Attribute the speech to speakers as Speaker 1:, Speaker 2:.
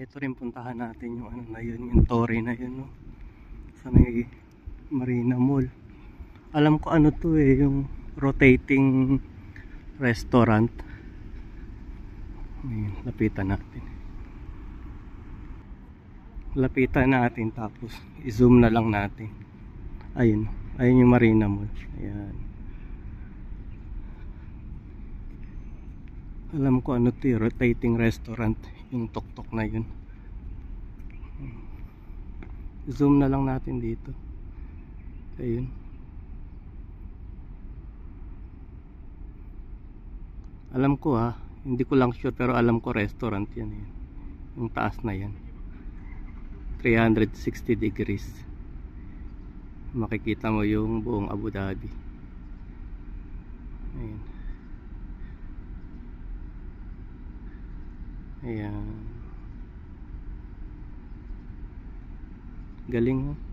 Speaker 1: Ito rin puntahan natin yung ano na yun, yung Torre na yun, no? Sa may Marina Mall. Alam ko ano to eh, yung rotating restaurant. Ayun, lapitan natin tapos i-zoom na lang natin. Ayun, ayun yung Marina Mall. Ayan. Alam ko ano to, rotating restaurant, yung tuktok na yun. Zoom na lang natin dito. Ayun. Alam ko hindi ko lang sure pero alam ko restaurant yan eh. Yung taas na yan. 360 degrees. Makikita mo yung buong Abu Dhabi. Ayun. Ayan. Galing, no?